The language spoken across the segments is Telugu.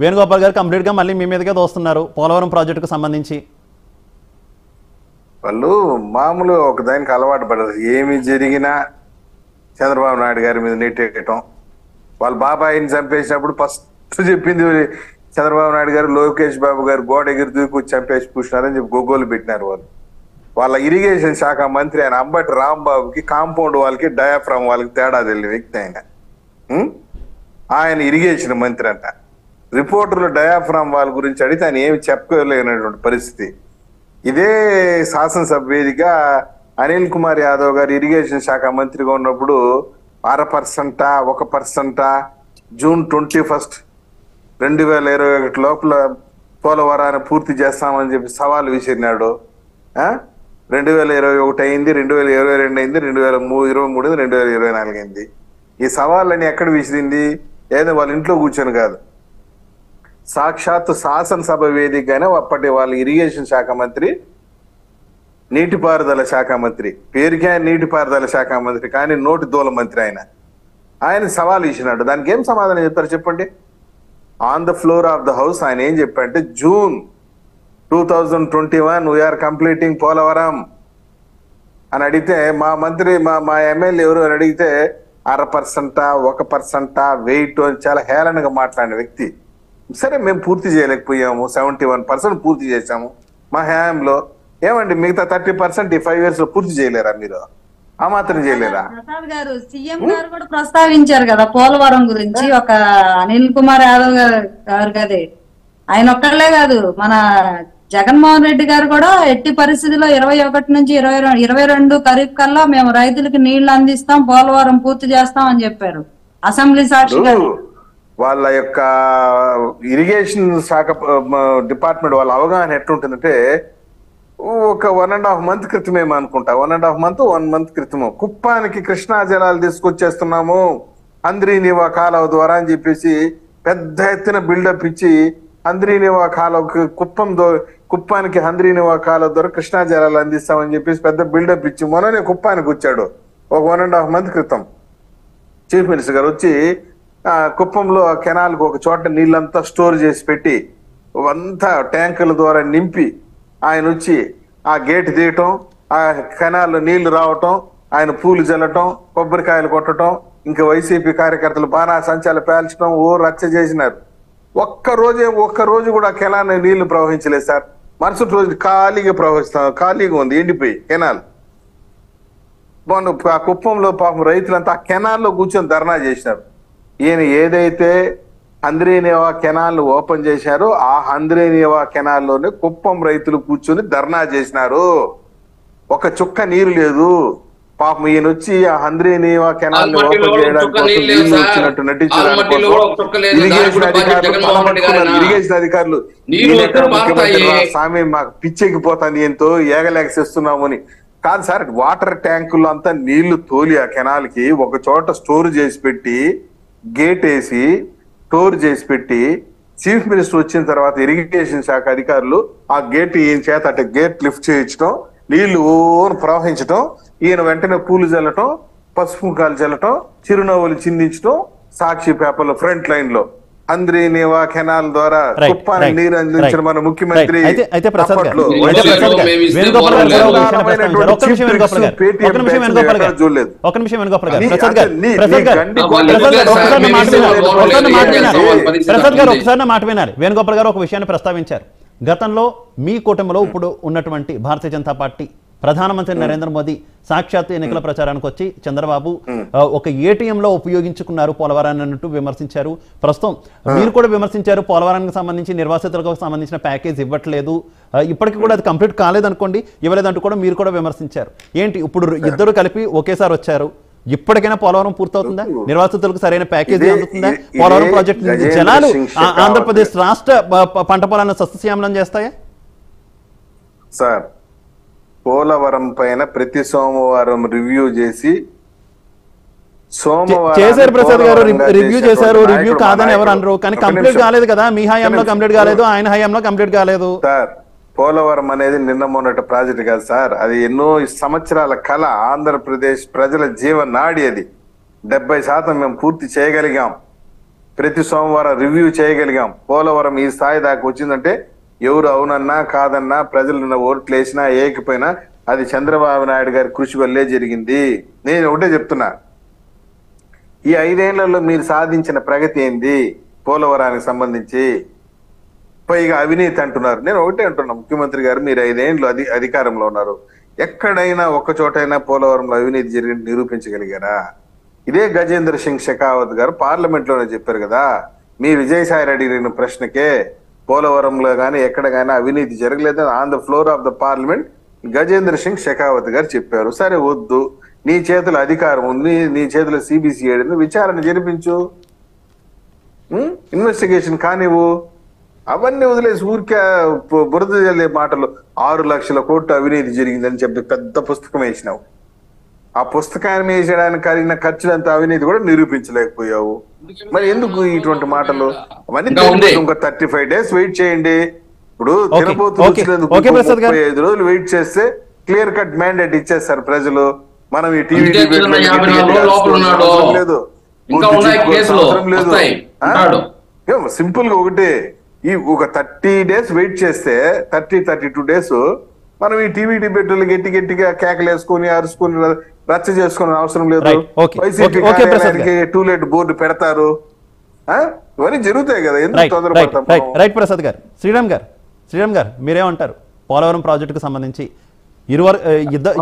వేణుగోపాల్ గారు కంప్లీట్గా మళ్ళీ మీ మీదకే దోస్తున్నారు పోలవరం ప్రాజెక్టుకు సంబంధించి. వాళ్ళు మామూలు ఒక దానికి అలవాటు పడదు. ఏమి జరిగినా చంద్రబాబు నాయుడు గారి మీద నెట్టేయటం. వాళ్ళ బాబాయిని చంపేసినప్పుడు ఫస్ట్ చెప్పింది చంద్రబాబు నాయుడు గారు లోకేష్ బాబు గారు గోడ ఎగిరి దూకి చంపేసి పూసినారని చెప్పి గొగ్గోలు పెట్టినారు వాళ్ళు. వాళ్ళ ఇరిగేషన్ శాఖ మంత్రి ఆయన అంబటి రాంబాబుకి కాంపౌండ్ వాళ్ళకి డయాఫ్రామ్ వాళ్ళకి తేడా తెలియని వ్యక్తి ఆయన. ఆయన ఇరిగేషన్ మంత్రి అంట. రిపోర్టర్లు డయాఫ్రామ్ వాళ్ళ గురించి అడిగితే ఆయన ఏమి చెప్పుకోలేనటువంటి పరిస్థితి. ఇదే శాసనసభ వేదికగా అనిల్ కుమార్ యాదవ్ గారు ఇరిగేషన్ శాఖ మంత్రిగా ఉన్నప్పుడు 0.5%, 1% జూన్ 21, 2021 లోపల పోలవరాన్ని పూర్తి చేస్తామని చెప్పి సవాల్ విసిరినాడు. 2021 అయింది, 2022 అయింది, 2023 2024 అయింది. ఈ సవాళ్ళని ఎక్కడ విసిరింది? ఏదో వాళ్ళ ఇంట్లో కూర్చొని కాదు, సాక్షాత్తు శాసనసభ వేదికగానే అప్పటి వాళ్ళ ఇరిగేషన్ శాఖ మంత్రి, నీటిపారుదల శాఖ మంత్రి, పేరుకే నీటిపారుదల శాఖ మంత్రి కానీ నోటి దూల మంత్రి ఆయన సవాల్ ఇచ్చినాడు. దానికి ఏం సమాధానం చెప్తారు చెప్పండి? On the floor of the house ఆయన ఏం చెప్పారంటే జూన్ 2021 వీఆర్ కంప్లీటింగ్ పోలవరం అని అడిగితే మా మంత్రి మా ఎమ్మెల్యే ఎవరు అని అడిగితే 0.5%, 1% వెయిట్ అని చాలా హేళనగా మాట్లాడిన వ్యక్తి. సరే మేము పూర్తి చేయలేకపోయాము, 71% పూర్తి చేశాము మా హయాంలో. ఏమండి మిగతా 30% ఈ 5 years లో పూర్తి చేయలేరా మీరు? ఆ మాత్రం చేయలేరా? ప్రసాద్ గారు సీఎం గారు కూడా ప్రస్తావించారు కదా పోలవరం గురించి. ఒక అనిల్ కుమార్ యాదవ్ గారు కదే ఆయన ఒక్కళ్ళే కాదు, మన జగన్మోహన్ రెడ్డి గారు కూడా ఎట్టి పరిస్థితిలో 21 నుంచి 22 ఖరీఫ్ కల్లా మేము రైతులకు నీళ్లు అందిస్తాం, పోలవరం పూర్తి చేస్తాం అని చెప్పారు అసెంబ్లీ సాక్షిగా. వాళ్ళ యొక్క ఇరిగేషన్ శాఖ డిపార్ట్మెంట్ వాళ్ళ అవగాహన ఎట్లుంటుందంటే ఒక 1.5 month క్రితమేమో అనుకుంటా, 1 month క్రితము కుప్పానికి కృష్ణా జలాలు తీసుకొచ్చేస్తున్నాము అంద్రీనివా కాలువ ద్వారా అని చెప్పేసి పెద్ద ఎత్తున బిల్డప్ ఇచ్చి అంద్రీనివా కాలువకి కుప్పానికి అంద్రీనివా కాలువ ద్వారా కృష్ణా జలాలు అందిస్తామని చెప్పేసి పెద్ద బిల్డప్ ఇచ్చి మొన్ననే కుప్పానికి వచ్చాడు ఒక 1.5 month క్రితం. చీఫ్ మినిస్టర్ గారు వచ్చి కుప్పంలో కెనాల్కి ఒక చోట నీళ్ళంతా స్టోర్ చేసి పెట్టి అంతా ట్యాంకుల ద్వారా నింపి ఆయన వచ్చి ఆ గేట్ తీయటం, ఆ కెనాల్లో నీళ్లు రావటం, ఆయన పూలు జల్లటం, కొబ్బరికాయలు కొట్టడం, ఇంకా వైసీపీ కార్యకర్తలు బాణా సంచాలు పేల్చడం, రచ్చ చేసినారు. ఒక్క రోజు కూడా కెనాల్ నీళ్లు ప్రవహించలేదు సార్. మరుసటి రోజు ఖాళీగా ఉంది, ఎండిపోయి కెనాల్. ఆ కుప్పంలో పాపం రైతులంతా ఆ కెనాల్లో కూర్చొని ధర్నా చేసినారు. ఈయన ఏదైతే హంద్రీనివా కెనాల్ ఓపెన్ చేశారో ఆ హంద్రీనివా కెనాల్లోనే కుప్పం రైతులు కూర్చొని ధర్నా చేసినారు. ఒక చుక్క నీరు లేదు. పాపం ఈయన వచ్చి ఆ హంద్రీనివా కెనాల్ ఓపెన్ చేయడానికి నీళ్లు వచ్చినట్టు నటించడానికి ఇరిగేషన్ అధికారులు స్వామి మాకు పిచ్చెక్కిపోతాను ఎంతో ఏగలేక చేస్తున్నాము అని. కాదు సార్, వాటర్ ట్యాంకుల్లో అంతా నీళ్లు తోలి ఆ కెనాల్ కి ఒక చోట స్టోర్ చేసి పెట్టి గేట్ వేసి స్టోర్ చేసి పెట్టి చీఫ్ మినిస్టర్ వచ్చిన తర్వాత ఇరిగేషన్ శాఖ అధికారులు ఆ గేట్ ఈయన చేత అంటే గేట్ లిఫ్ట్ చేయించడం, నీళ్లు ప్రవహించడం, ఈయన వెంటనే పూలు చల్లటం, పసుపు కాలు చల్లటం, చిరునవ్వులు చిందించడం, సాక్షి పేపర్లో ఫ్రంట్ లైన్ లో అంద్రీనివా కెనాల్ ద్వారా కుప్పానికి నీరు అందించిన మన ముఖ్యమంత్రి వేణుగోపాల్ గారు ఒక విషయాన్ని ప్రస్తావించారు. గతంలో మీ కూటమిలో ఇప్పుడు ఉన్నటువంటి భారతీయ జనతా పార్టీ ప్రధానమంత్రి నరేంద్ర మోదీ సాక్షాత్ ఎన్నికల ప్రచారానికి వచ్చి చంద్రబాబు ఒక ఏటీఎంలో ఉపయోగించుకున్నారు పోలవరాన్ని అన్నట్టు విమర్శించారు. ప్రస్తుతం మీరు కూడా విమర్శించారు, పోలవరానికి సంబంధించి నిర్వాసితులకు సంబంధించిన ప్యాకేజ్ ఇవ్వట్లేదు, ఇప్పటికీ కూడా అది కంప్లీట్ కాలేదనుకోండి, ఇవ్వలేదంటూ కూడా మీరు కూడా విమర్శించారు. ఏంటి ఇప్పుడు ఇద్దరు కలిపి ఒకేసారి వచ్చారు, ఇప్పటికైనా పోలవరం పూర్తవుతుందా? నిర్వాసితులకు సరైన ప్యాకేజీ అందుతుందా? పోలవరం ప్రాజెక్టు జలాలు ఆంధ్రప్రదేశ్ రాష్ట్ర పంట పొలాలను సస్యశ్యామలం చేస్తాయా? సార్, పోలవరం పైన ప్రతి సోమవారం రివ్యూ చేసి చేశారు ప్రసాద్ గారు, రివ్యూ చేశారు. రివ్యూ కాదని ఎవరు అనరు, కానీ కంప్లీట్ కాలేదు కదా. మీ హయాంలో కంప్లీట్ కాలేదు, ఆయన హయాంలో కంప్లీట్ కాలేదు. సార్, పోలవరం అనేది నిన్న మొన్నటి ప్రాజెక్ట్ కాదు సార్, అది ఎన్నో సంవత్సరాల కళ. ఆంధ్రప్రదేశ్ ప్రజల జీవనాడి అది. 70% మేము పూర్తి చేయగలిగాం. ప్రతి సోమవారం రివ్యూ చేయగలిగాం. పోలవరం ఈ స్థాయి దాకా వచ్చిందంటే ఎవరు అవునన్నా కాదన్నా ప్రజలు ఓట్లు వేసినా ఏకపోయినా అది చంద్రబాబు నాయుడు గారి కృషి వల్లే జరిగింది. నేను ఒకటే చెప్తున్నా, ఈ 5 ఏళ్లలో మీరు సాధించిన ప్రగతి ఏంది పోలవరానికి సంబంధించి? పైగా అవినీతి అంటున్నారు. నేను ఒకటే అంటున్నా, ముఖ్యమంత్రి గారు మీరు 5 ఏళ్ళు అధికారంలో ఉన్నారు, ఎక్కడైనా ఒక్క చోటైనా పోలవరంలో అవినీతి జరిగి నిరూపించగలిగారా? ఇదే గజేంద్ర సింగ్ షెకావత్ గారు పార్లమెంట్ లోనే చెప్పారు కదా, మీ విజయసాయి రెడ్డి అడిగిన ప్రశ్నకే పోలవరంలో కానీ ఎక్కడ కానీ అవినీతి జరగలేదని on the floor of the parliament Gajendra Singh Shekhawat గారు చెప్పారు. సరే వద్దు, నీ చేతుల అధికారం ఉంది, నీ చేతుల సిబిసిఐడి విచారణ జరిపించు, ఇన్వెస్టిగేషన్ కానివ్వు. అవన్నీ వదిలేసి ఊరికే బురద జల్లే మాటలు 6 లక్షల కోట్లు అవినీతి జరిగిందని చెప్పి పెద్ద పుస్తకం వేసినావు. ఆ పుస్తకాన్ని వేసడానికి కలిగిన ఖర్చులంత అవినీతి కూడా నిరూపించలేకపోయావు. మరి ఎందుకు ఇటువంటి మాటలు? అవన్నీ ఇంకో 35 days వెయిట్ చేయండి. ఇప్పుడు తినబోతున్నందుకు 35 రోజులు వెయిట్ చేస్తే క్లియర్ కట్ మ్యాండేట్ ఇచ్చేస్తారు ప్రజలు. మనం ఈ టీవీ డిబేట్ లేదు, సింపుల్ గా ఒకటే, ఈ ఒక 30 days వెయిట్ చేస్తే 32 days మనం ఈ టీవీ డిబేట్లు గట్టిగా కేకలేసుకొని అరుచుకొని రచ్చ చేసుకునే అవసరం లేదు. వైసీపీ కార్యాలయానికి టూలెట్ బోర్డు పెడతారు, ఇవన్నీ జరుగుతాయి కదా, ఎందుకు తొందరపడతాం? రైట్ ప్రసాద్ గారు. శ్రీరామ్ గారు మీరేమంటారు? పోలవరం ప్రాజెక్టుకు సంబంధించి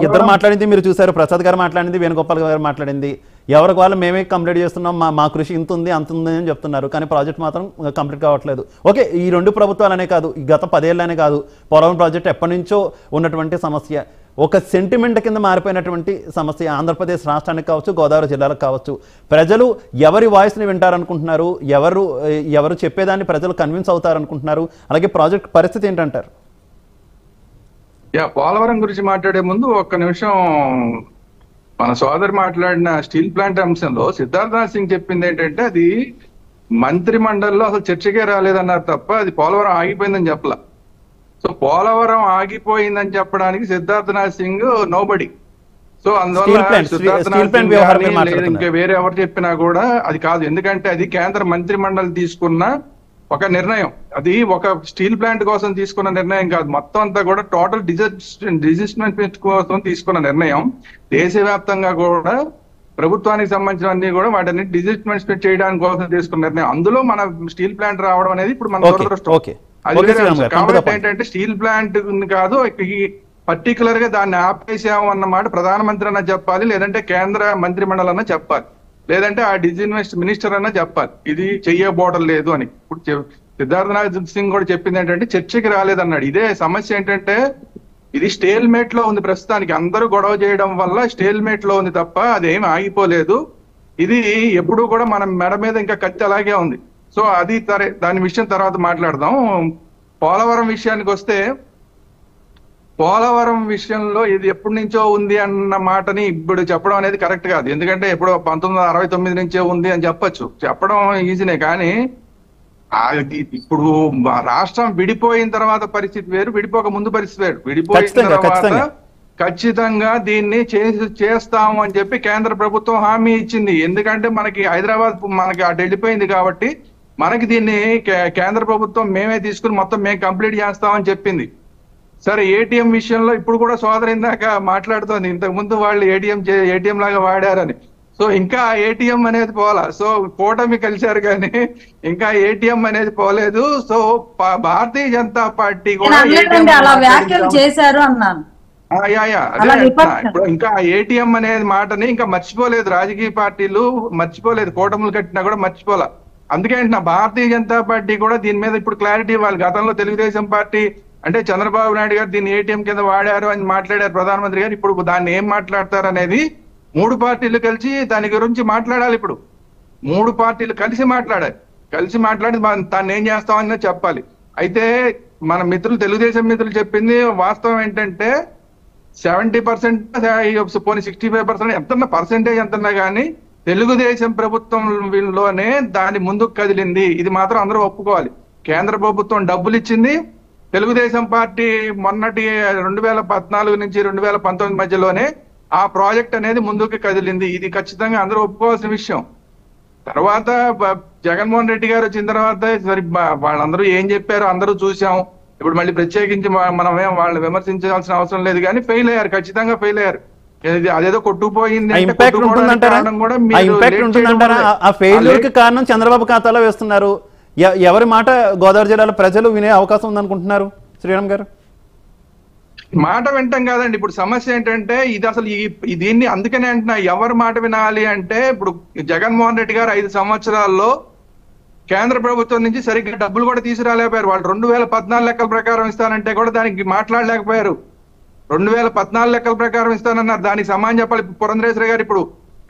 ఇద్దరు మాట్లాడింది మీరు చూశారు, ప్రసాద్ గారు మాట్లాడింది, వేణుగోపాల్ గారు మాట్లాడింది. ఎవరికి వాళ్ళు మేమే కంప్లీట్ చేస్తున్నాం, మా కృషి ఇంత ఉంది అంత ఉంది అని చెప్తున్నారు, కానీ ప్రాజెక్ట్ మాత్రం కంప్లీట్ కావట్లేదు. ఓకే, ఈ 2 ప్రభుత్వాలనే కాదు, ఈ గత 10 ఏళ్ళనే కాదు, పోలవరం ప్రాజెక్ట్ ఎప్పటి నుంచో ఉన్నటువంటి సమస్య, ఒక సెంటిమెంట్ కింద మారిపోయినటువంటి సమస్య. ఆంధ్రప్రదేశ్ రాష్ట్రానికి కావచ్చు, గోదావరి జిల్లాలకు కావచ్చు. ప్రజలు ఎవరి వాయిస్ని వింటారనుకుంటున్నారు? ఎవరు చెప్పేదాన్ని ప్రజలు కన్విన్స్ అవుతారనుకుంటున్నారు? అలాగే ప్రాజెక్ట్ పరిస్థితి ఏంటంటారు? పోలవరం గురించి మాట్లాడే ముందు ఒక్క నిమిషం, మన సోదరు మాట్లాడిన స్టీల్ ప్లాంట్ అంశంలో సిద్ధార్థనాథ్ సింగ్ చెప్పింది ఏంటంటే అది మంత్రి మండలిలో అసలు చర్చకే రాలేదన్నారు తప్ప అది పోలవరం ఆగిపోయిందని చెప్పలా. సో పోలవరం ఆగిపోయిందని చెప్పడానికి సిద్ధార్థనాథ్ సింగ్ నోబడి. సో అందువల్ల సిద్ధార్థనాథ్ సింగ్ ఇంకా వేరే ఎవరు చెప్పినా కూడా అది కాదు, ఎందుకంటే అది కేంద్ర మంత్రి మండలి తీసుకున్న ఒక నిర్ణయం. అది ఒక స్టీల్ ప్లాంట్ కోసం తీసుకున్న నిర్ణయం కాదు, మొత్తం అంతా కూడా టోటల్ డిజిస్మెంట్ కోసం తీసుకున్న నిర్ణయం. దేశవ్యాప్తంగా కూడా ప్రభుత్వానికి సంబంధించినవన్నీ కూడా వాటిని డిజిస్మెంట్ చేయడానికి కోసం తీసుకున్న నిర్ణయం. అందులో మన స్టీల్ ప్లాంట్ రావడం అనేది ఇప్పుడు మన దురదృష్టం. కాబట్టి ఏంటంటే స్టీల్ ప్లాంట్ కాదు, పర్టికులర్ గా దాన్ని ఆపేసాము అన్నమాట ప్రధానమంత్రి అన్న చెప్పాలి, లేదంటే కేంద్ర మంత్రి మండలి అన్న చెప్పాలి, లేదంటే ఆ డిజిన్వెస్ట్ మినిస్టర్ అన్న చెప్పాలి ఇది చెయ్యబోవడం లేదు అని. ఇప్పుడు సిద్ధార్థనాథ్ సింగ్ కూడా చెప్పింది ఏంటంటే చర్చకి రాలేదన్నాడు. ఇదే సమస్య ఏంటంటే ఇది స్టేల్ మేట్ లో ఉంది ప్రస్తుతానికి, అందరూ గొడవ చేయడం వల్ల స్టేల్ మేట్ లో ఉంది తప్ప అదేమి ఆగిపోలేదు. ఇది ఎప్పుడు కూడా మన మెడ మీద ఇంకా కత్తి అలాగే ఉంది. సో అది దాని విషయం తర్వాత మాట్లాడదాం. పోలవరం విషయానికి వస్తే, పోలవరం విషయంలో ఇది ఎప్పటి నుంచో ఉంది అన్న మాటని ఇప్పుడు చెప్పడం అనేది కరెక్ట్ కాదు. ఎందుకంటే ఎప్పుడో 1969 నుంచే ఉంది అని చెప్పడం ఈజీనే, కానీ ఇప్పుడు రాష్ట్రం విడిపోయిన తర్వాత పరిస్థితి వేరు, విడిపోక ముందు పరిస్థితి వేరు. విడిపోయిన తర్వాత ఖచ్చితంగా దీన్ని చేస్తాము అని చెప్పి కేంద్ర ప్రభుత్వం హామీ ఇచ్చింది. ఎందుకంటే మనకి హైదరాబాద్ మనకి అటు వెళ్ళిపోయింది కాబట్టి మనకి దీన్ని కేంద్ర ప్రభుత్వం మేమే తీసుకుని మొత్తం మేము కంప్లీట్ చేస్తామని చెప్పింది. సరే, ఏటీఎం విషయంలో ఇప్పుడు కూడా సోదరు ఇందాక మాట్లాడుతోంది, ఇంతకు ముందు వాళ్ళు ఏటీఎం లాగా వాడారని. సో ఇంకా ఏటీఎం అనేది పోలా. సో కూటమి కలిశారు కానీ ఇంకా ఏటీఎం అనేది పోలేదు. సో భారతీయ జనతా పార్టీ కూడా చేశారు అన్నాను. ఇప్పుడు ఇంకా ఏటీఎం అనేది మాటని ఇంకా మర్చిపోలేదు, రాజకీయ పార్టీలు మర్చిపోలేదు, కూటములు కట్టినా కూడా మర్చిపోలే. అందుకే అంటున్నా భారతీయ జనతా పార్టీ కూడా దీని మీద ఇప్పుడు క్లారిటీ ఇవ్వాలి. గతంలో తెలుగుదేశం పార్టీ అంటే చంద్రబాబు నాయుడు గారు దీన్ని ఏటీఎం కింద వాడారు అని మాట్లాడారు ప్రధానమంత్రి గారు. ఇప్పుడు దాన్ని ఏం మాట్లాడతారు అనేది 3 పార్టీలు కలిసి దాని గురించి మాట్లాడాలి. ఇప్పుడు 3 పార్టీలు కలిసి మాట్లాడి దాన్ని ఏం చేస్తామని చెప్పాలి. అయితే మన మిత్రులు తెలుగుదేశం మిత్రులు చెప్పింది వాస్తవం ఏంటంటే 70% పోనీ 65% ఎంతన్నా పర్సెంటేజ్ ఎంతన్నా కానీ తెలుగుదేశం ప్రభుత్వంలోనే దాని ముందుకు కదిలింది. ఇది మాత్రం అందరూ ఒప్పుకోవాలి. కేంద్ర ప్రభుత్వం డబ్బులు ఇచ్చింది, తెలుగుదేశం పార్టీ మొన్నటి 2014 నుంచి 2019 మధ్యలోనే ఆ ప్రాజెక్ట్ అనేది ముందుకు కదిలింది. ఇది ఖచ్చితంగా అందరూ ఒప్పుకోవాల్సిన విషయం. తర్వాత జగన్మోహన్ రెడ్డి గారు వచ్చిన తర్వాత సరే వాళ్ళందరూ ఏం చెప్పారో అందరూ చూసాం. ఇప్పుడు మళ్ళీ ప్రత్యేకించి మనమేం వాళ్ళు విమర్శించాల్సిన అవసరం లేదు, కానీ ఫెయిల్ అయ్యారు, ఖచ్చితంగా ఫెయిల్ అయ్యారు. అదేదో కొట్టుకుపోయింది అంటే కారణం ఆ ఫెయిల్యూర్ కి కారణం చంద్రబాబు ఖాతాలో వేస్తున్నారు. ఎవరి మాట గోదావరి జిల్లాలో ప్రజలు వినే అవకాశం ఉందనుకుంటున్నారు శ్రీరామ్ గారు? మాట వింటాం కాదండి. ఇప్పుడు సమస్య ఏంటంటే ఇది అసలు దీన్ని అందుకనే అంటున్నా, ఎవరి మాట వినాలి అంటే ఇప్పుడు జగన్మోహన్ రెడ్డి గారు 5 సంవత్సరాల్లో కేంద్ర ప్రభుత్వం నుంచి సరిగ్గా డబ్బులు కూడా తీసుకురాలేకపోయారు. వాళ్ళు 2014 లెక్కల ప్రకారం ఇస్తానంటే కూడా దానికి మాట్లాడలేకపోయారు. 2014 లెక్కల ప్రకారం ఇస్తానన్నారు, దానికి సమానం చెప్పాలి. పురంధరేశ్వరి గారు ఇప్పుడు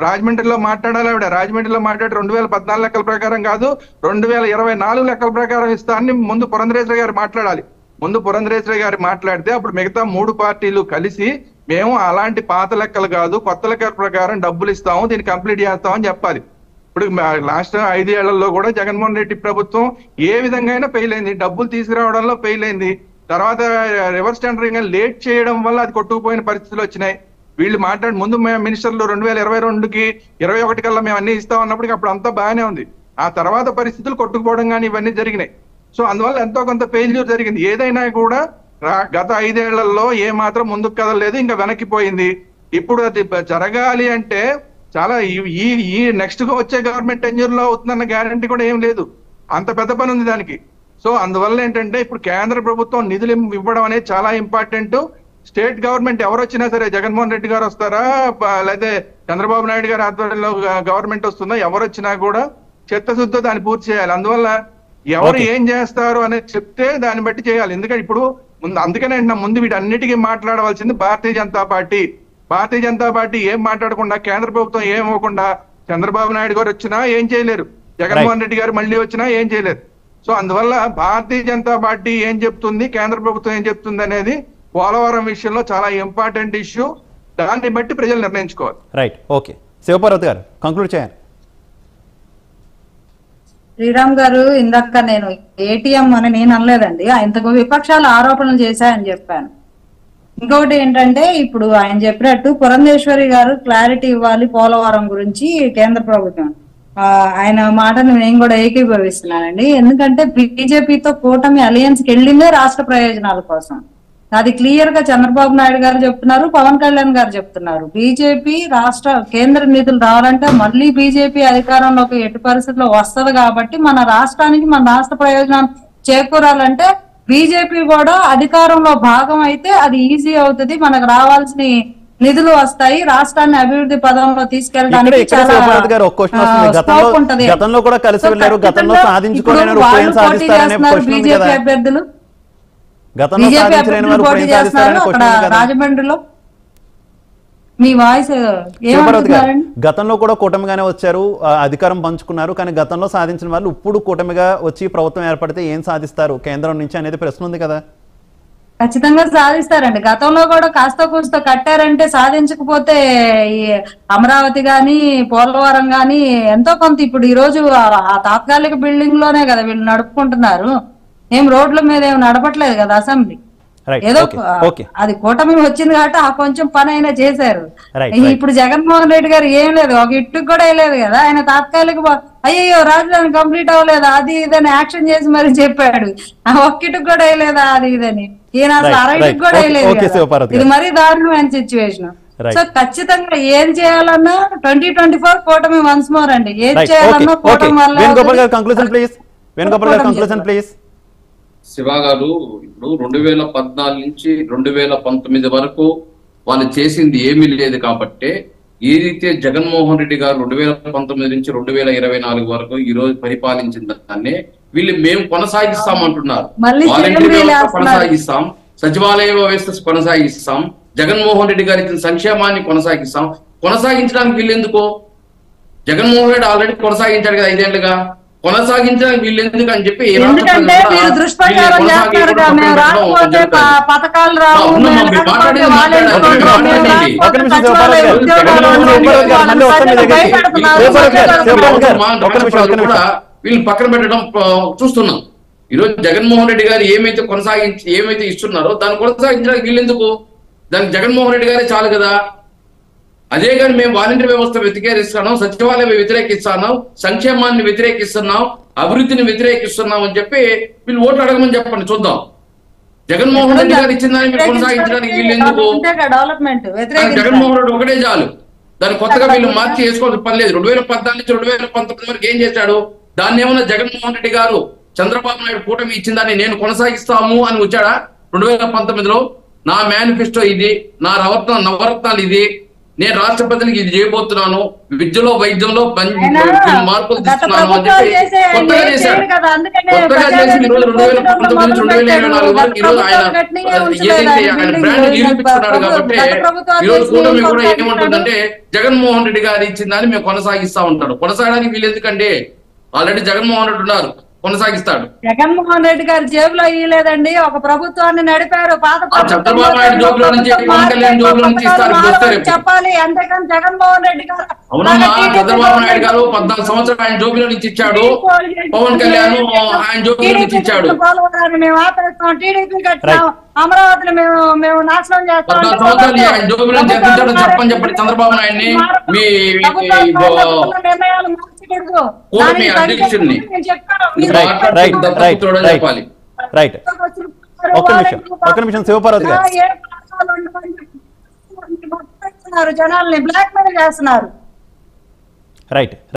రాజమండ్రిలో మాట్లాడాలి, ఆవిడ రాజమండ్రిలో మాట్లాడి 2014 లెక్కల ప్రకారం కాదు 2024 లెక్కల ప్రకారం ఇస్తానని ముందు పురంధరేశ్వరి గారు మాట్లాడాలి. ముందు పురంధరేశ్వరి గారు మాట్లాడితే అప్పుడు మిగతా 3 పార్టీలు కలిసి మేము అలాంటి పాత లెక్కలు కాదు కొత్త లెక్కల ప్రకారం డబ్బులు ఇస్తాము, దీన్ని కంప్లీట్ చేస్తామని చెప్పాలి. ఇప్పుడు లాస్ట్ 5 ఏళ్లలో కూడా జగన్మోహన్ రెడ్డి ప్రభుత్వం ఏ విధంగా ఫెయిల్ అయింది, డబ్బులు తీసుకురావడంలో ఫెయిల్ అయింది. తర్వాత రివర్స్ టెండరింగ్ లేట్ చేయడం వల్ల అది కొట్టుకుపోయిన పరిస్థితులు వచ్చినాయి. వీళ్ళు మాట్లాడి ముందు మినిస్టర్లు 2022కి 21 కల్లా మేము అన్ని ఇస్తాం అన్నప్పటికీ అప్పుడు అంతా బాగానే ఉంది. ఆ తర్వాత పరిస్థితులు కొట్టుకుపోవడం కానీ ఇవన్నీ జరిగినాయి. సో అందువల్ల ఎంతో కొంత ఫెయిల్యూర్ జరిగింది. ఏదైనా కూడా గత 5 ఏళ్లలో ఏ మాత్రం ముందుకు కదలలేదు, ఇంకా వెనక్కిపోయింది. ఇప్పుడు అది జరగాలి అంటే చాలా ఈ నెక్స్ట్ గా వచ్చే గవర్నమెంట్ టెన్యూర్ లో అవుతుందన్న గ్యారంటీ కూడా ఏం లేదు, అంత పెద్ద పని ఉంది దానికి. సో అందువల్ల ఏంటంటే ఇప్పుడు కేంద్ర ప్రభుత్వం నిధులు ఇవ్వడం అనేది చాలా ఇంపార్టెంట్. స్టేట్ గవర్నమెంట్ ఎవరు వచ్చినా సరే, జగన్మోహన్ రెడ్డి గారు వస్తారా లేదా చంద్రబాబు నాయుడు గారి ఆధ్వర్యంలో గవర్నమెంట్ వస్తుందా, ఎవరు వచ్చినా కూడా చిత్తశుద్ధితో దాన్ని పూర్తి చేయాలి. అందువల్ల ఎవరు ఏం చేస్తారు అనేది చెప్తే దాన్ని బట్టి చేయాలి. ఎందుకంటే ఇప్పుడు అందుకనే ముందు వీటన్నిటికీ మాట్లాడవలసింది భారతీయ జనతా పార్టీ. భారతీయ జనతా పార్టీ ఏం మాట్లాడకుండా, కేంద్ర ప్రభుత్వం ఏం ఇవ్వకుండా చంద్రబాబు నాయుడు గారు వచ్చినా ఏం చేయలేరు, జగన్మోహన్ రెడ్డి గారు మళ్ళీ వచ్చినా ఏం చేయలేరు. సో అందువల్ల భారతీయ జనతా పార్టీ ఏం చెప్తుంది, కేంద్ర ప్రభుత్వం ఏం చెప్తుంది అనేది పోలవరం విషయంలో చాలా ఇంపార్టెంట్ ఇష్యూ. దాన్ని బట్టి ప్రజలు నిర్ణయించుకోవాలి. Right, okay. శివపార్వతి గారు కంక్లూడ్ చేయండి. శ్రీరామ్ గారు, ఇందాక నేను ఏటీఎం అని నేను అనలేదండి, ఇంతకు విపక్షాలు ఆరోపణలు చేశాయని చెప్పాను. ఇంకొకటి ఏంటంటే ఇప్పుడు ఆయన చెప్పినట్టు పురంధేశ్వరి గారు క్లారిటీ ఇవ్వాలి పోలవరం గురించి కేంద్ర ప్రభుత్వం. ఆయన మాటను నేను కూడా ఏకీభవిస్తున్నానండి. ఎందుకంటే బీజేపీతో కూటమి అలయన్స్ కి వెళ్ళిందే రాష్ట్ర ప్రయోజనాల కోసం. అది క్లియర్ గా చంద్రబాబు నాయుడు గారు చెప్తున్నారు, పవన్ కళ్యాణ్ గారు చెప్తున్నారు. బీజేపీ కేంద్ర నిధులు రావాలంటే మళ్ళీ బీజేపీ అధికారంలోకి ఎట్టి పరిస్థితుల్లో వస్తది కాబట్టి మన రాష్ట్రానికి మన రాష్ట్ర ప్రయోజనాలు చేకూరాలంటే బీజేపీ కూడా అధికారంలో భాగం అయితే అది ఈజీ అవుతుంది, మనకు రావాల్సిన నిధులు వస్తాయి, రాష్ట్రాన్ని అభివృద్ధి పదంలో తీసుకెళ్ళడానికి బీజేపీ అభ్యర్థులు పోటీ చేస్తున్నారు అక్కడ రాజమండ్రిలో. మీ వాయిస్ గతంలో కూడా కూటమిగానే వచ్చారు, అధికారం పంచుకున్నారు, కానీ గతంలో సాధించిన వాళ్ళు ఇప్పుడు కూటమిగా వచ్చి ప్రభుత్వం ఏర్పడితే ఏం సాధిస్తారు కేంద్రం నుంచి అనేది ప్రశ్న ఉంది కదా. ఖచ్చితంగా సాధిస్తారండి. గతంలో కూడా కాస్త కూస్త కట్టారంటే సాధించకపోతే ఈ అమరావతి గాని పోలవరం గాని ఎంతో కొంత ఇప్పుడు ఈ రోజు ఆ తాత్కాలిక బిల్డింగ్ లోనే కదా వీళ్ళు నడుపుకుంటున్నారు, ఏం రోడ్ల మీద ఏం నడపట్లేదు కదా అసెంబ్లీ. ఏదో అది కూటమి వచ్చింది కాబట్టి ఆ కొంచెం పని అయినా చేశారు. ఇప్పుడు జగన్మోహన్ రెడ్డి గారు ఏం లేదు, ఒక ఇట్టుకు కూడా వేయలేదు కదా. ఆయన తాత్కాలిక అయ్యో రాజధాని కంప్లీట్ అవ్వలేదా అది ఇదని యాక్షన్ చేసి మరి చెప్పాడు, ఆ ఒక్కిటుకు కూడా వేయలేదా అది ఇదని. ఈయన అసలు అరటికి కూడా వేయలేదు. ఇది మరీ దారుణమైన సిచ్యువేషన్. సో ఖచ్చితంగా ఏం చేయాలన్నా 2024 కూటమి వన్స్ మోర్ అండి. ఏం చేయాలన్నా కూటమి వల్ల. శివ గారు, ఇప్పుడు 2014 నుంచి 2019 వరకు వాళ్ళు చేసింది ఏమీ లేదు కాబట్టి ఏదైతే జగన్మోహన్ రెడ్డి గారు 2019 నుంచి 2024 వరకు ఈ రోజు పరిపాలించిన దాన్ని వీళ్ళు మేము కొనసాగిస్తామంటున్నారు. వాలంటీర్ వ్యవస్థ కొనసాగిస్తాం, సచివాలయ వ్యవస్థ కొనసాగిస్తాం, జగన్మోహన్ రెడ్డి గారి ఇచ్చిన సంక్షేమాన్ని కొనసాగిస్తాం. కొనసాగించడానికి వీళ్ళు ఎందుకు? జగన్మోహన్ రెడ్డి ఆల్రెడీ కొనసాగించాడు కదా 5 ఏళ్లుగా, కొనసాగించడానికి వీళ్ళు ఎందుకు అని చెప్పి ఎందుకంటే మీరు దుష్ప్రచారం చేస్తారు కదా, మేము రాకపోతే పథకాలు రావు, వీళ్ళు పక్కన పెట్టడం చూస్తున్నాం. ఈరోజు జగన్మోహన్ రెడ్డి గారు ఏమైతే ఇస్తున్నారో దాన్ని కొనసాగించడానికి వీళ్ళు ఎందుకు? దానికి జగన్మోహన్ రెడ్డి గారే చాలు కదా. అదే కానీ మేము వాలంటీర్ వ్యవస్థ వ్యతిరేకిస్తున్నాం, సచివాలయం వ్యతిరేకిస్తున్నాం, సంక్షేమాన్ని వ్యతిరేకిస్తున్నాం, అభివృద్ధిని వ్యతిరేకిస్తున్నాం అని చెప్పి వీళ్ళు ఓట్లు అడగమని చెప్పండి చూద్దాం. జగన్మోహన్ రెడ్డి గారు ఇచ్చిన దాన్ని మీరు కొనసాగించడానికి వీళ్ళు ఎందుకు? డెవలప్మెంట్ జగన్మోహన్ రెడ్డి ఒకటే చాలు, దాన్ని కొత్తగా వీళ్ళు మార్చి చేసుకోవాల్సిన పని లేదు. 2014 నుంచి 2019 వరకు ఏం చేశాడు? దాన్ని ఏమన్నా జగన్మోహన్ రెడ్డి గారు చంద్రబాబు నాయుడు కూటమి ఇచ్చిన దాన్ని నేను కొనసాగిస్తాము అని వచ్చాడా? 2019లో నా మేనిఫెస్టో ఇది, నా నవరత్నాలు ఇది, నేను రాష్ట్ర ప్రజలకు ఇది చేయబోతున్నాను, విద్యలో వైద్యంలో మార్పులు తీసుకున్నాను అని చెప్పి కొత్తగా చేశాడు. కొత్తగా చేసి ఈ రోజు 2019 నుంచి 2024 వరకు ఈ రోజు ఆయన బ్రాండ్ నిరూపించుకున్నాడు. కాబట్టి ఈ రోజు కూటమి కూడా ఏమంటుందంటే జగన్మోహన్ రెడ్డి గారు ఇచ్చిన దాన్ని మేము కొనసాగిస్తా ఉంటాడు. కొనసాగడానికి వీళ్ళు ఎందుకంటే ఆల్రెడీ జగన్మోహన్ రెడ్డి ఉన్నారు, కొనసాగిస్తాడు. జగన్మోహన్ రెడ్డి గారి జేబులో ఇయ్యలేదండి, ఒక ప్రభుత్వాన్ని నడిపారు. చంద్రబాబు నాయుడు జోబులో నుంచి, పవన్ కళ్యాణ్ జోబులో నుంచి ఇస్తారు చెప్పాలి. అంతేకాని జగన్మోహన్ రెడ్డి గారు అవునమ్మా, చంద్రబాబు నాయుడు గారు 14 సంవత్సరాలు ఆయన జోబులో నుంచి ఇచ్చాడు, పవన్ కళ్యాణ్ ఆయన జోబులో నుంచి ఇచ్చాడు. మేము ఆపేస్తాం, టీడీపీ కట్టాం, అమరావతిని మేము నాశనం చేస్తాం. 14 సంవత్సరాలు ఆయన జోబులో నుంచి ఎత్తించడం చెప్పని చెప్పండి చంద్రబాబు నాయుడిని, మీ నిర్ణయాలు మార్చకూడదు. మీ అధ్యక్షుడిని చెప్పాలి. రైట్, ఒక్క నిమిషం శివపార్వతి గారు. జనాల్ని బ్లాక్ మెయిల్ చేస్తున్నారు. రైట్.